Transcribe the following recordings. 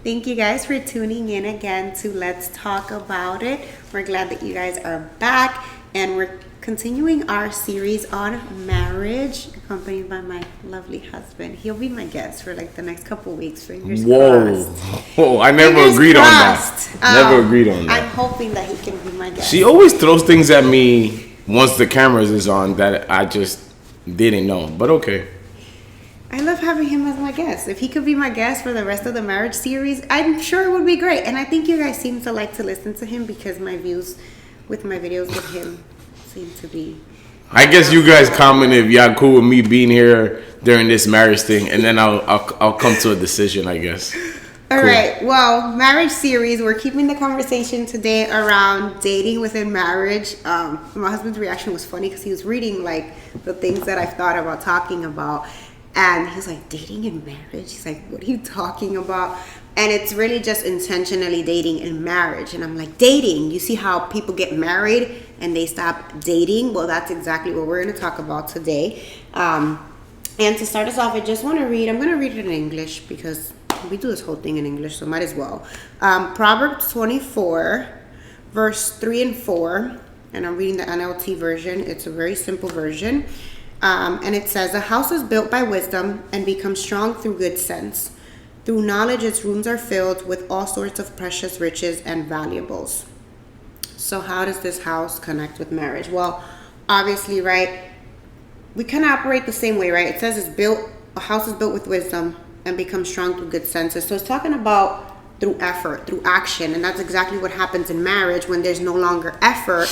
Thank you guys for tuning in again to Let's Talk About It. We're glad that you guys are back and we're continuing our series on marriage, accompanied by my lovely husband. He'll be my guest for like the next couple weeks. Fingers crossed. Whoa, I never Fingers agreed crossed. on that. Never agreed on that. I'm hoping that he can be my guest. She always throws things at me once the cameras is on that I just didn't know, but okay. I love having him as my guest. If he could be my guest for the rest of the marriage series, I'm sure it would be great. And I think you guys seem to like to listen to him because my views with my videos with him seem to be... I guess you guys comment if y'all cool with me being here during this marriage thing, and then I'll come to a decision, I guess. All right. Well, marriage series. We're keeping the conversation today around dating within marriage. My husband's reaction was funny because he was reading like the things that I've thought about talking about. And he's like, dating in marriage? He's like, what are you talking about? And it's really just intentionally dating in marriage. And I'm like, dating. You see how people get married and they stop dating? Well, that's exactly what we're going to talk about today. And to start us off, I just want to read. I'm going to read it in English because we do this whole thing in English, so might as well. Proverbs 24, verse 3 and 4. And I'm reading the NLT version. It's a very simple version. And it says, a house is built by wisdom and becomes strong through good sense. Through knowledge, its rooms are filled with all sorts of precious riches and valuables. So how does this house connect with marriage? Well, obviously, right, we kind of operate the same way, right? It says a house is built with wisdom and becomes strong through good senses. So it's talking about through effort, through action. And that's exactly what happens in marriage when there's no longer effort,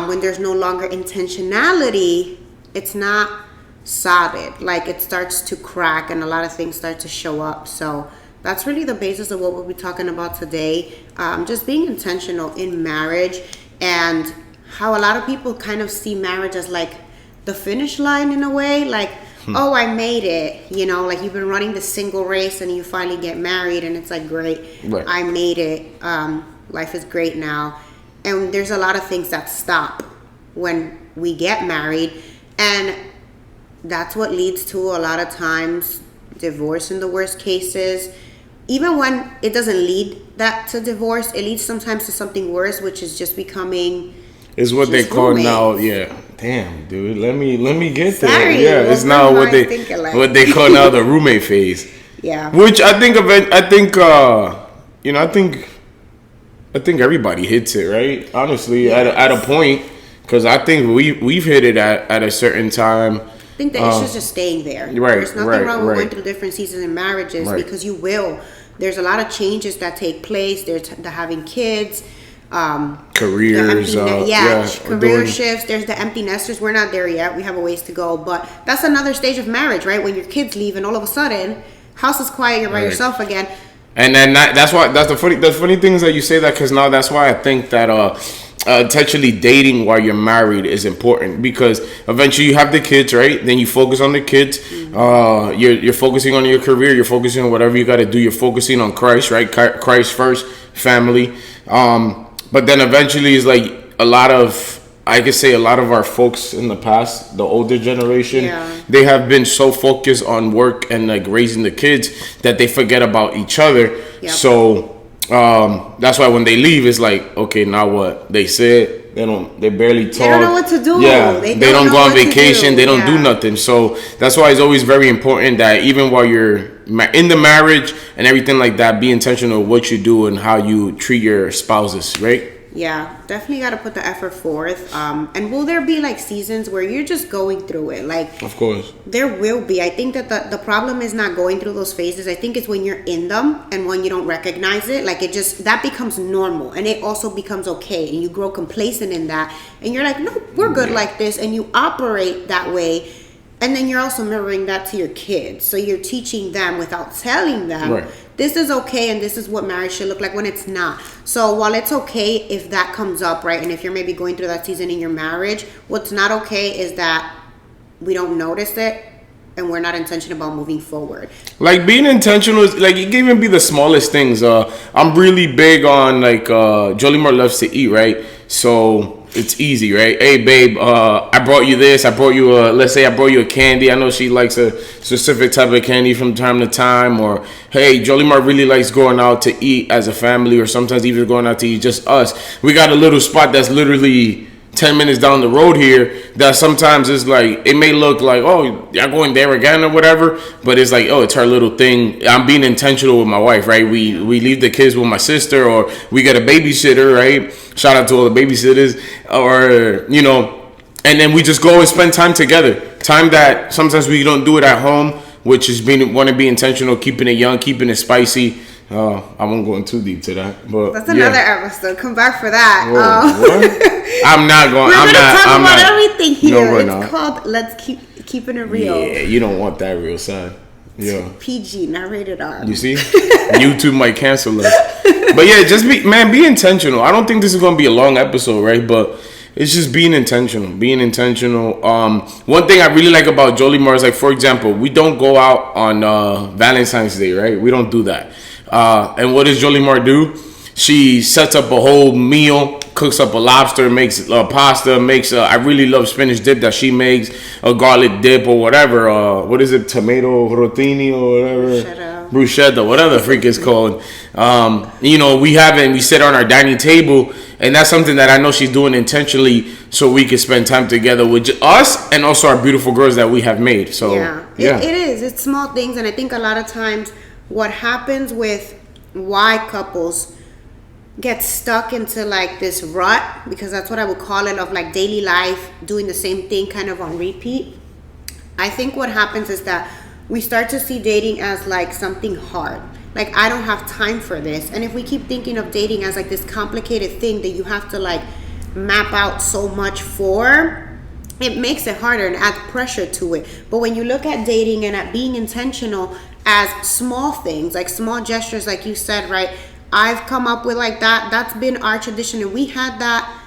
when there's no longer intentionality. It's not solid. Like it starts to crack and a lot of things start to show up. So that's really the basis of what we'll be talking about today. Just being intentional in marriage and how a lot of people kind of see marriage as like the finish line in a way. Like, oh, I made it. You know, like you've been running the single race and you finally get married and it's like, great, right. I made it. Life is great now. And there's a lot of things that stop when we get married. And that's what leads to a lot of times divorce in the worst cases. Even when it doesn't lead that to divorce, it leads sometimes to something worse, which is just becoming... It's what they call now, yeah. Damn, dude, let me get there. Sorry, yeah, it's now what they call now the roommate phase. Yeah. Which I think everybody hits it, right? Honestly, yes. at a point. Because I think we've hit it at a certain time. I think the issue's just staying there. Right, There's nothing wrong with going through different seasons in marriages because you will. There's a lot of changes that take place. There's the having kids. Careers. Career shifts. There's the empty nesters. We're not there yet. We have a ways to go. But that's another stage of marriage, right? When your kids leave and all of a sudden, house is quiet, you're by yourself again. And then that's the funny thing is that you say that because now that's why I think that intentionally dating while you're married is important because eventually you have the kids, right? Then you focus on the kids. Mm-hmm. You're focusing on your career. You're focusing on whatever you got to do. You're focusing on Christ, right? Christ first, family. But then eventually it's like a lot of our folks in the past, the older generation, they have been so focused on work and like raising the kids that they forget about each other. Yep. So that's why when they leave, it's like, okay, now what? They said they barely talk. They don't know what to do. Yeah, they don't go on vacation. They don't do nothing. So that's why it's always very important that even while you're in the marriage and everything like that, be intentional with what you do and how you treat your spouses, right? Yeah, definitely got to put the effort forth. And will there be like seasons where you're just going through it? Like, of course, there will be. I think that the problem is not going through those phases. I think it's when you're in them and when you don't recognize it. Like that becomes normal and it also becomes okay. And you grow complacent in that. And you're like, no, we're good like this. And you operate that way. And then you're also mirroring that to your kids. So you're teaching them without telling them, this is okay and this is what marriage should look like when it's not. So while it's okay if that comes up, right, and if you're maybe going through that season in your marriage, what's not okay is that we don't notice it and we're not intentional about moving forward. Like being intentional is like it can even be the smallest things. I'm really big on like Jolie Moore loves to eat, right? So it's easy, right? Hey, babe, I brought you this. I brought you let's say I brought you a candy. I know she likes a specific type of candy from time to time. Or, hey, Jolimar really likes going out to eat as a family, or sometimes even going out to eat just us. We got a little spot that's literally 10 minutes down the road here that sometimes is like, it may look like, oh, y'all going there again or whatever, but it's like, oh, it's our little thing. I'm being intentional with my wife, right? We leave the kids with my sister, or we get a babysitter, right? Shout out to all the babysitters, or, and then we just go and spend time together. Time that sometimes we don't do it at home, which is want to be intentional, keeping it young, keeping it spicy. I won't go in too deep to that, but that's another episode. Come back for that. Whoa, what? I'm not going. We're gonna talk I'm about not, everything here. No, we're it's not. called "Let's Keeping It Real." Yeah, you don't want that real, son. Yeah. PG, not rated R. You see, YouTube might cancel us. But yeah, just be intentional. I don't think this is gonna be a long episode, right? But it's just being intentional. One thing I really like about Jolimar is, like, for example, we don't go out on Valentine's Day, right? We don't do that. And what does Jolimar do? She sets up a whole meal, cooks up a lobster, makes pasta, makes I really love spinach dip that she makes, a garlic dip or whatever. What is it? Tomato rotini or whatever. Bruschetta, whatever the freak is called. We sit on our dining table, and that's something that I know she's doing intentionally so we can spend time together with us and also our beautiful girls that we have made. So yeah. It is. It's small things, and I think a lot of times what happens with why couples get stuck into like this rut, because that's what I would call it, of like daily life, doing the same thing kind of on repeat. I think what happens is that we start to see dating as like something hard. Like, I don't have time for this. And if we keep thinking of dating as like this complicated thing that you have to like map out so much for, it makes it harder and adds pressure to it. But when you look at dating and at being intentional as small things, like small gestures, like you said, right? I've come up with like that. That's been our tradition, and we had that.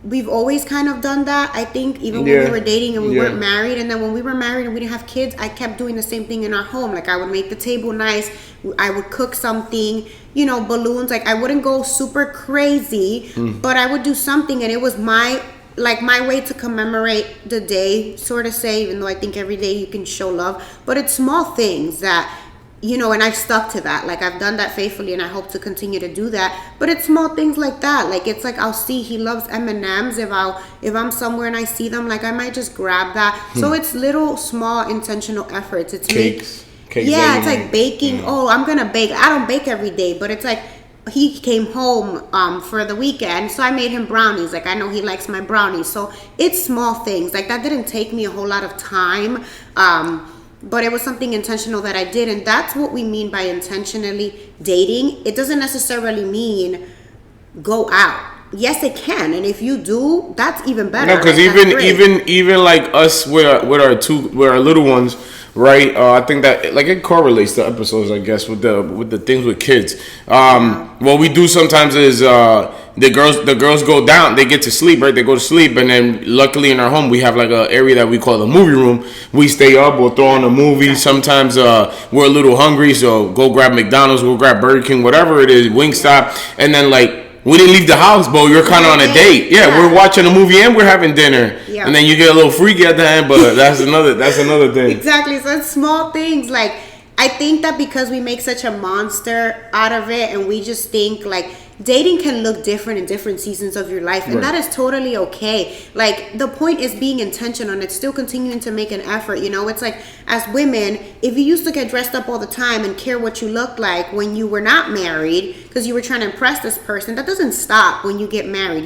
We've always kind of done that, I think, even when we were dating and we weren't married. And then when we were married and we didn't have kids, I kept doing the same thing in our home. Like, I would make the table nice. I would cook something, balloons. Like, I wouldn't go super crazy, but I would do something. And it was my way to commemorate the day, sort of say, even though I think every day you can show love. But it's small things that, and I've stuck to that. Like, I've done that faithfully, and I hope to continue to do that. But it's small things like that. Like, it's like, I'll see he loves M&Ms. If I'm somewhere and I see them, like, I might just grab that. So it's little, small, intentional efforts. It's cakes. It's like baking. Oh, I'm gonna bake. I don't bake every day, but it's like, he came home for the weekend, so I made him brownies. Like, I know he likes my brownies. So it's small things. Like, that didn't take me a whole lot of time. But it was something intentional that I did. And that's what we mean by intentionally dating. It doesn't necessarily mean go out. Yes, it can. And if you do, that's even better. No, because even like us with our little ones, right? I think that like it correlates to episodes, I guess, with the things with kids. What we do sometimes is the girls go down, they get to sleep, right? They go to sleep, and then luckily in our home we have like an area that we call the movie room. We stay up, we'll throw on a movie. Sometimes we're a little hungry, so go grab McDonald's, go grab Burger King, whatever it is, Wingstop, and then like, we didn't leave the house, but you're kind of on a date. Yeah, we're watching a movie and we're having dinner. Yeah. And then you get a little freaky at the end, but that's another thing. Exactly. So it's small things. Like, I think that because we make such a monster out of it, and we just think like dating can look different in different seasons of your life, and that is totally okay. Like, the point is being intentional, and it's still continuing to make an effort. It's like, as women, if you used to get dressed up all the time and care what you looked like when you were not married because you were trying to impress this person, that doesn't stop when you get married.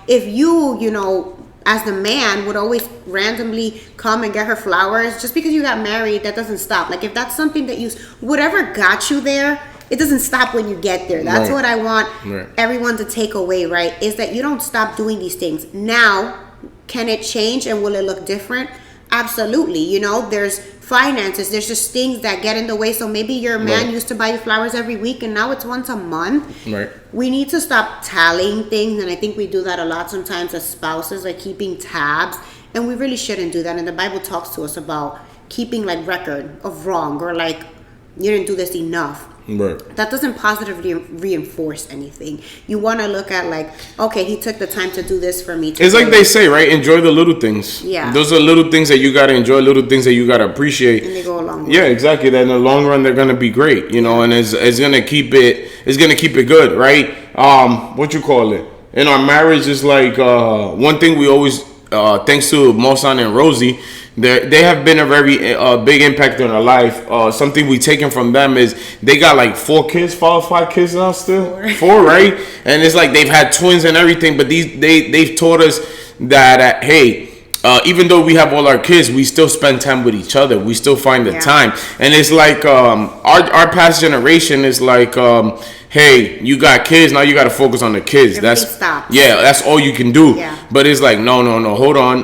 If you as the man would always randomly come and get her flowers just because you got married, that doesn't stop. Like, if that's something that whatever got you there, it doesn't stop when you get there. That's what I want everyone to take away, right? Is that you don't stop doing these things. Now, can it change and will it look different? Absolutely. There's finances. There's just things that get in the way. So maybe your man used to buy you flowers every week, and now it's once a month. Right. We need to stop tallying things, and I think we do that a lot sometimes as spouses, like keeping tabs. And we really shouldn't do that. And the Bible talks to us about keeping like record of wrong, or like you didn't do this enough. Right. That doesn't positively reinforce anything. You want to look at like, okay, he took the time to do this for me today. It's like they say, right? Enjoy the little things. Yeah. Those are little things that you gotta enjoy, little things that you gotta appreciate. And they go a long way. Yeah, exactly. That in the long run they're gonna be great, you know, and it's gonna keep it good, right? What you call it? In our marriage is like one thing we always thanks to Mosan and Rosie, they have been a very big impact on our life. Something we taken from them is they got like 5 kids now still. 4, right? And it's like they've had twins and everything, but they've taught us that hey, even though we have all our kids, we still spend time with each other. We still find the time. And it's like our past generation is like, hey, you got kids, now you got to focus on the kids. That's all you can do. Yeah. But it's like, no, hold on.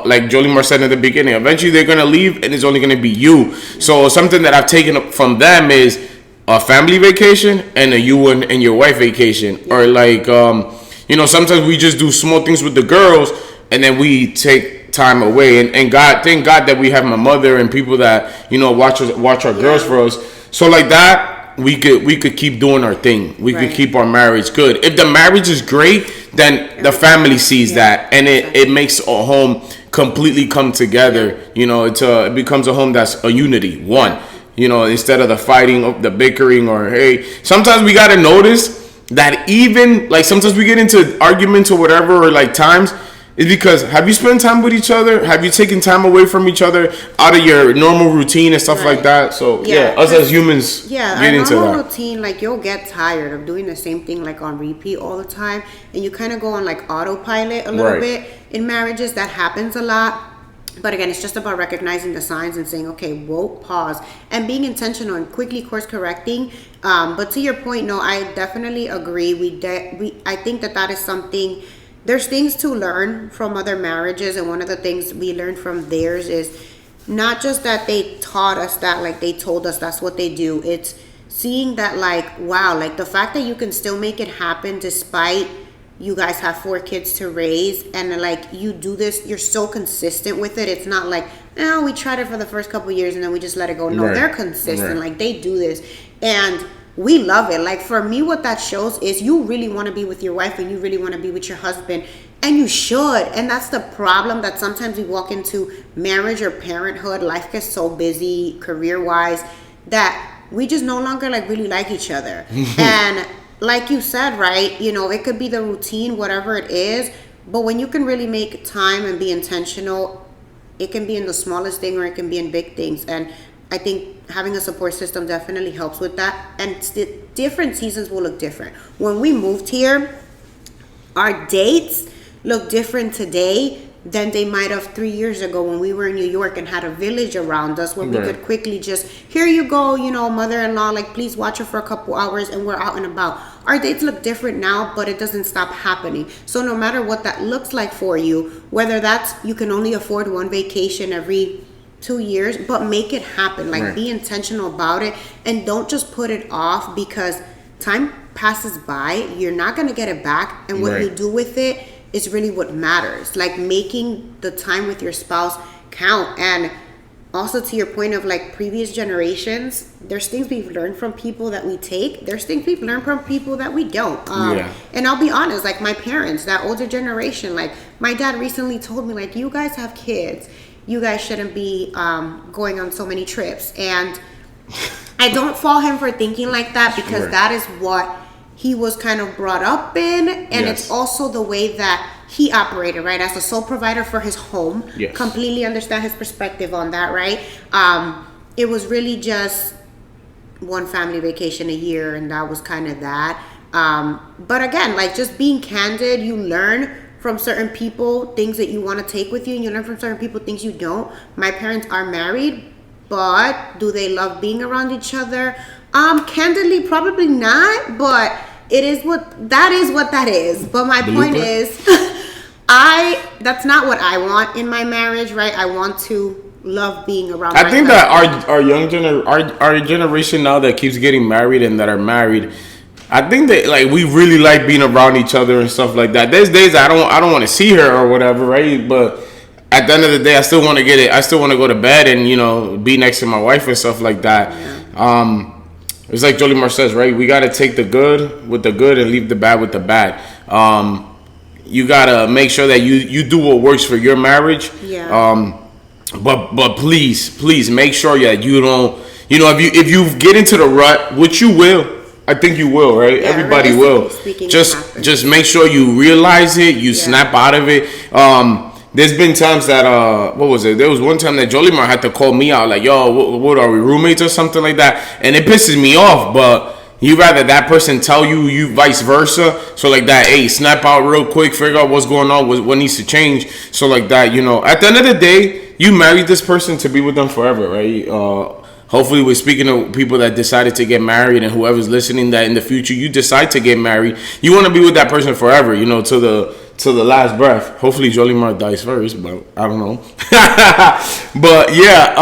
Like Jolimar said in the beginning, eventually they're going to leave and it's only going to be you. So something that I've taken up from them is a family vacation and a you and your wife vacation. Or like, you know, sometimes we just do small things with the girls and then we take time away, and thank God that we have my mother and people that, you know, watch our girls for us. So like that, we could keep doing our thing. We could keep our marriage good. If the marriage is great, then the family sees that, and it makes a home completely come together. You know, it becomes a home that's a unity, one. You know, instead of the fighting, the bickering, or hey, sometimes we gotta notice that even like sometimes we get into arguments or whatever, or like times. It's because have you spent time with each other? Have you taken time away from each other out of your normal routine and stuff like that? So us as humans get into our normal that. routine, like you'll get tired of doing the same thing like on repeat all the time, and you kind of go on like autopilot a little bit. In marriages, that happens a lot. But again, it's just about recognizing the signs and saying, okay, whoa, pause, and being intentional and quickly course correcting. But to your point, no, I definitely agree. I think that is something. There's things to learn from other marriages, and one of the things we learned from theirs is not just that they taught us that, like they told us that's what they do. It's seeing that, like, wow, like the fact that you can still make it happen despite you guys have 4 kids to raise, and like you do this, you're so consistent with it. It's not like, no, we tried it for the first couple of years and then we just let it go. No, they're consistent. Like they do this, and we love it. Like for me, what that shows is you really want to be with your wife and you really want to be with your husband, and you should. And that's the problem, that sometimes we walk into marriage or parenthood, life gets so busy career wise that we just no longer like really like each other. And like you said, right, you know, it could be the routine, whatever it is, but when you can really make time and be intentional, it can be in the smallest thing or it can be in big things. And I think having a support system definitely helps with that. And different seasons will look different. When we moved here, our dates look different today than they might have 3 years ago when we were in New York and had a village around us where we could quickly just, here you go, you know, mother-in-law, like please watch her for a couple hours, and we're out and about. Our dates look different now, but it doesn't stop happening. So no matter what that looks like for you, whether that's you can only afford one vacation every 2 years, but make it happen. Like be intentional about it, and don't just put it off, because time passes by, you're not going to get it back, and what you do with it is really what matters. Like making the time with your spouse count. And also to your point of like previous generations, there's things we've learned from people that we take, there's things we've learned from people that we don't. And I'll be honest, like my parents, that older generation, like my dad recently told me, like, you guys have kids, you guys shouldn't be going on so many trips. And I don't fault him for thinking like that, because that is what he was kind of brought up in, and it's also the way that he operated, right, as a sole provider for his home. Completely understand his perspective on that, right? It was really just one family vacation a year, and that was kind of that. But again, like just being candid, you learn from certain people things that you want to take with you, and you learn from certain people things you don't. My parents are married, but do they love being around each other? Candidly, probably not, but it is what that is. But my point is, that's not what I want in my marriage, right? I want to love being around. I think that our generation now that keeps getting married and that are married, I think that like we really like being around each other and stuff like that. There's days I don't want to see her or whatever, right? But at the end of the day, I still want to get it. I still want to go to bed and, you know, be next to my wife and stuff like that. It's like Jolie Mar says, right? We got to take the good with the good and leave the bad with the bad. You got to make sure that you do what works for your marriage. Yeah. But please make sure that you don't, if you get into the rut, which you will, I think you will, right? Yeah, Everybody will. speaking, Just make sure you realize it, you snap out of it. There's been times that what was it? There was one time that Jolimar had to call me out, like, yo, what are we, roommates or something like that? And it pisses me off, but you rather that person tell you vice versa. So like that, hey, snap out real quick, figure out what's going on, what needs to change. So like that, at the end of the day, you married this person to be with them forever, right? Hopefully, we're speaking to people that decided to get married, and whoever's listening, that in the future you decide to get married, you want to be with that person forever, to the last breath. Hopefully, Jolie Mar dies first, but I don't know. But yeah,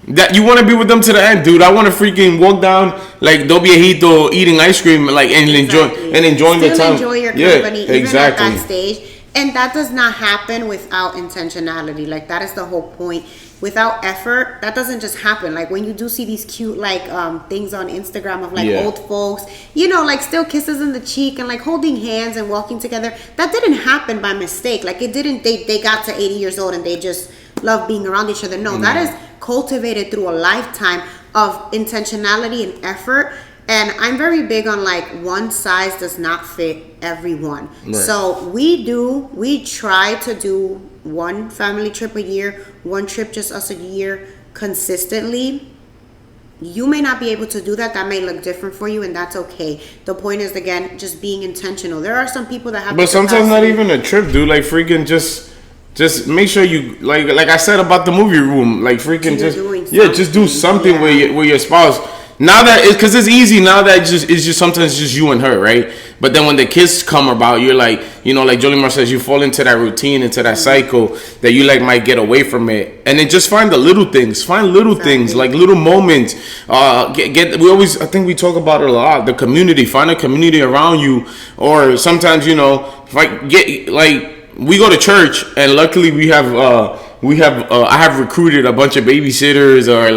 that you want to be with them to the end, dude. I want to freaking walk down like Dos Viejito eating ice cream, like enjoying the time. Enjoy your company, even at that stage. And that does not happen without intentionality. Like, that is the whole point. Without effort, that doesn't just happen. Like, when you do see these cute things on Instagram of old folks, like still kisses in the cheek and like holding hands and walking together, that didn't happen by mistake. Like, it didn't, they got to 80 years old and they just love being around each other. No, that is cultivated through a lifetime of intentionality and effort. And I'm very big on one size does not fit everyone. Right. So we try to do one family trip a year, one trip just us a year consistently. You may not be able to do that. That may look different for you, and that's okay. The point is, again, just being intentional. There are some people that have, but sometimes not even a trip, dude. Like freaking just make sure you like I said about the movie room, like freaking just do something with your spouse. Now that because it's easy now that it's just sometimes just you and her, right? But then when the kids come about, you're like, like Jolie Mar says, you fall into that routine, into that cycle that you might get away from it, and then just find the little things, things like little moments. We always, I think we talk about it a lot. The community, find a community around you, or sometimes if I get we go to church, and luckily we have I have recruited a bunch of babysitters or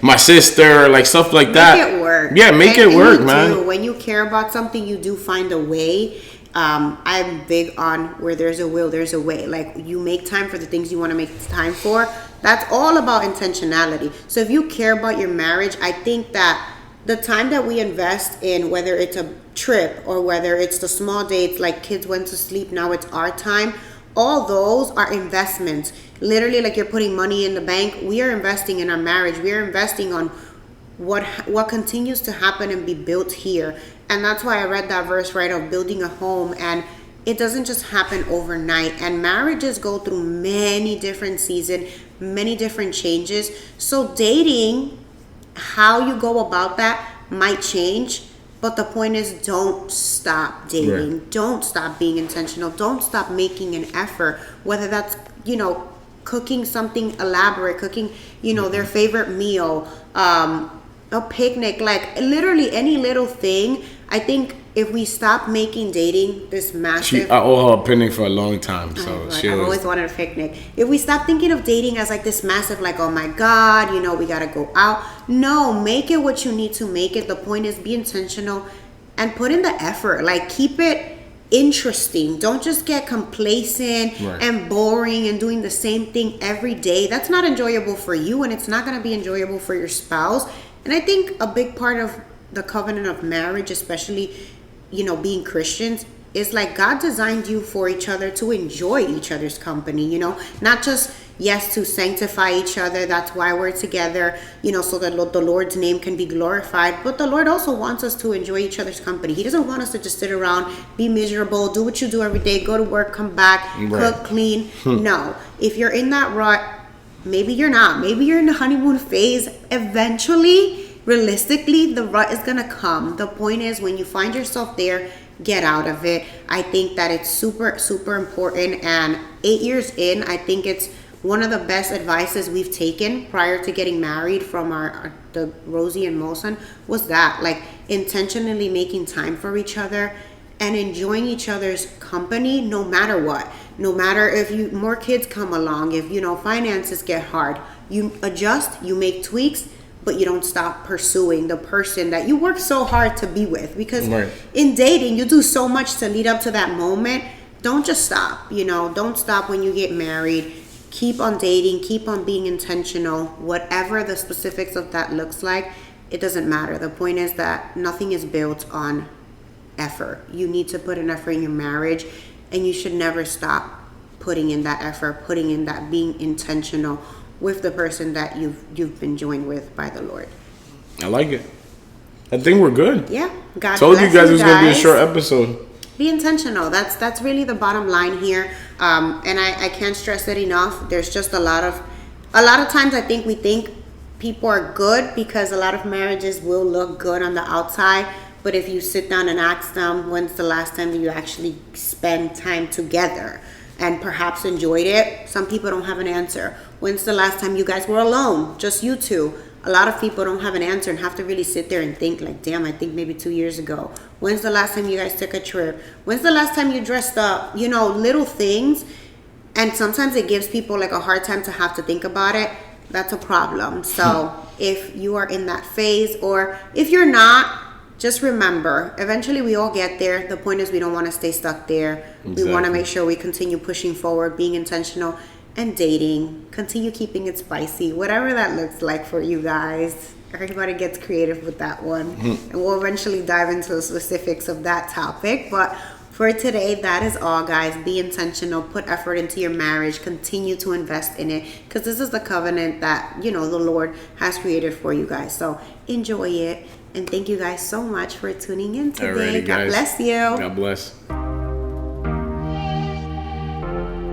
my sister, stuff like that. Make it work. Yeah, make it work, man. When you care about something, you do find a way. I'm big on where there's a will, there's a way. Like, you make time for the things you want to make time for. That's all about intentionality. So if you care about your marriage, I think that the time that we invest in, whether it's a trip or whether it's the small dates, like kids went to sleep, now it's our time, all those are investments. Literally, like you're putting money in the bank. We are investing in our marriage. We are investing on what continues to happen and be built here. And that's why I read that verse, right, of building a home. And it doesn't just happen overnight. And marriages go through many different seasons, many different changes. So dating, how you go about that might change. But the point is, don't stop dating. Right. Don't stop being intentional. Don't stop making an effort. Whether that's, cooking something elaborate, cooking, their favorite meal, a picnic, like literally any little thing. I think if we stop making dating this massive... I owe her a picnic for a long time, so I've always wanted a picnic. If we stop thinking of dating as this massive, oh my God, we gotta go out. No, make it what you need to make it. The point is, be intentional and put in the effort. Keep it interesting. Don't just get complacent and boring and doing the same thing every day. That's not enjoyable for you, and it's not gonna be enjoyable for your spouse. And I think a big part of the covenant of marriage, especially being Christians, is God designed you for each other to enjoy each other's company, not just, yes, to sanctify each other. That's why we're together, so that the Lord's name can be glorified. But the Lord also wants us to enjoy each other's company. He doesn't want us to just sit around, be miserable, do what you do every day, go to work, come back, cook, clean. No. If you're in that rut, maybe you're not. Maybe you're in the honeymoon phase. Eventually, realistically, the rut is going to come. The point is, when you find yourself there, get out of it. I think that it's super, super important. And 8 years in, I think it's one of the best advices we've taken prior to getting married from the Rosie and Mosen was that, intentionally making time for each other and enjoying each other's company no matter what. No matter if more kids come along, if finances get hard, you adjust, you make tweaks, but you don't stop pursuing the person that you work so hard to be with. Because Right. in dating, you do so much to lead up to that moment. Don't just stop, don't stop when you get married. Keep on dating, keep on being intentional. Whatever the specifics of that looks like, it doesn't matter. The point is that nothing is built on effort. You need to put an effort in your marriage, and you should never stop putting in that effort, putting in that being intentional with the person that you've been joined with by the Lord. I like it. I think we're good. Yeah. God Told you bless guys it was gonna be a guys. short episode. Be intentional. That's really the bottom line here. And I can't stress it enough. There's just a lot of times I think we think people are good because a lot of marriages will look good on the outside, but if you sit down and ask them when's the last time you actually spend time together and perhaps enjoyed it, some people don't have an answer. When's the last time you guys were alone, just you two? A lot of people don't have an answer and have to really sit there and think like, damn, I think maybe 2 years ago. When's the last time you guys took a trip? When's the last time you dressed up? Little things. And sometimes it gives people like a hard time to have to think about it. That's a problem. So if you are in that phase, or if you're not, just remember, eventually we all get there. The point is we don't want to stay stuck there. Exactly. We want to make sure we continue pushing forward, being intentional, and dating. Continue keeping it spicy, whatever that looks like for you guys. Everybody gets creative with that one. And we'll eventually dive into the specifics of that topic. But for today, that is all, guys. Be intentional. Put effort into your marriage. Continue to invest in it, because this is the covenant that, the Lord has created for you guys. So enjoy it. And thank you guys so much for tuning in today. Alrighty, God guys. bless you. God bless.